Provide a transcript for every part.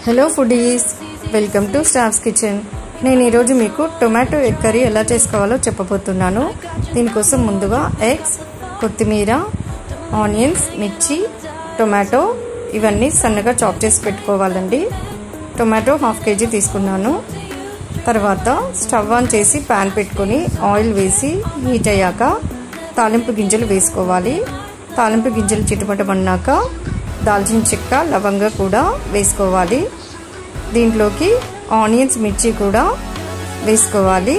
Hello foodies, welcome to staffs kitchen. నేను ఈరోజు మీకు టొమాటో ఎగ్ కర్రీ ఎలా చేసుకోవాలో చెప్పబోతున్నాను. దీనికోసం ముందుగా ఎగ్స్, కొత్తిమీర, ఆనియన్స్, మిర్చి, టొమాటో ఇవన్నీ సన్నగా చాప్ చేసి పెట్టుకోవాలండి. టొమాటో 1/2 kg తీసుకున్నాను. తర్వాత స్టవ్ ఆన్ చేసి ప్యాన్ పెట్టుకొని ఆయిల్ వేసి హీట్ అయ్యాక తాలింపు గింజలు వేసుకోవాలి. తాలింపు గింజలు చిటపటమన్నాక దాల్చిన చెక్క, లవంగ కూడా వేసుకోవాలి. దీంట్లోకి ఆనియన్స్, మిర్చి కూడా వేసుకోవాలి.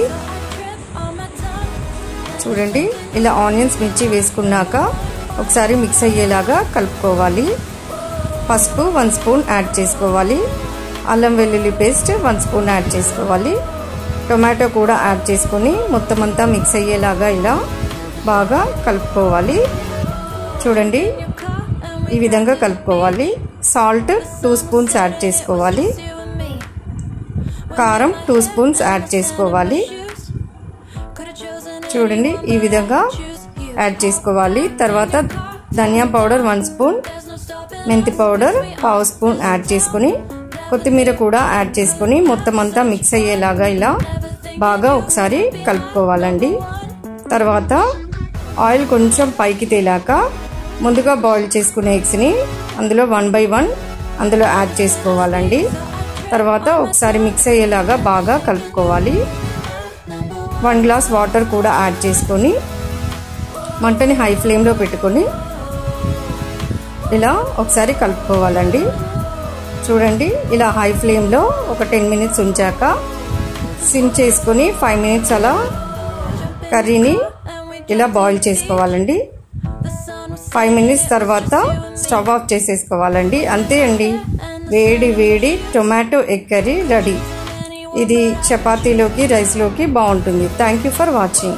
చూడండి, ఇలా ఆనియన్స్, మిర్చి వేసుకున్నాక ఒకసారి మిక్స్ అయ్యేలాగా కలుపుకోవాలి. పసుపు 1 స్పూన్ యాడ్ చేసుకోవాలి. అల్లం వెల్లుల్లి పేస్ట్ 1 స్పూన్ యాడ్ చేసుకోవాలి. టొమాటో కూడా యాడ్ చేసుకొని మొత్తం అంతా మిక్స్ అయ్యేలాగా ఇలా బాగా కలుపుకోవాలి. చూడండి, ఈ విధంగా కలుపుకోవాలి. సాల్ట్ 2 స్పూన్స్ యాడ్ చేసుకోవాలి. కారం 2 స్పూన్స్ యాడ్ చేసుకోవాలి. చూడండి, ఈ విధంగా యాడ్ చేసుకోవాలి. తర్వాత ధనియా పౌడర్ 1 స్పూన్, మెంతి పౌడర్ 1/2 స్పూన్ యాడ్ చేసుకొని కొత్తిమీర కూడా యాడ్ చేసుకొని మొత్తం అంతా మిక్స్ అయ్యేలాగా ఇలా బాగా ఒకసారి కలుపుకోవాలండి. తర్వాత ఆయిల్ కొంచెం పైకి తేలాక ముందుగా బాయిల్ చేసుకునే ఎగ్స్ని అందులో 1 by 1 అందులో యాడ్ చేసుకోవాలండి. తర్వాత ఒకసారి మిక్స్ అయ్యేలాగా బాగా కలుపుకోవాలి. 1 గ్లాస్ వాటర్ కూడా యాడ్ చేసుకొని మంటని హై ఫ్లేమ్లో పెట్టుకొని ఇలా ఒకసారి కలుపుకోవాలండి. చూడండి, ఇలా హై ఫ్లేమ్లో ఒక 10 మినిట్స్ ఉంచాక సిమ్ చేసుకొని 5 మినిట్స్ అలా కర్రీని ఇలా బాయిల్ చేసుకోవాలండి. 5 మినిట్స్ తర్వాత స్టవ్ ఆఫ్ చేసేసుకోవాలండి. అంతే అండి, వేడి వేడి టొమాటో ఎగ్ కర్రీ రెడీ. ఇది చపాతీలోకి, రైస్లోకి బాగుంటుంది. Thank you for watching.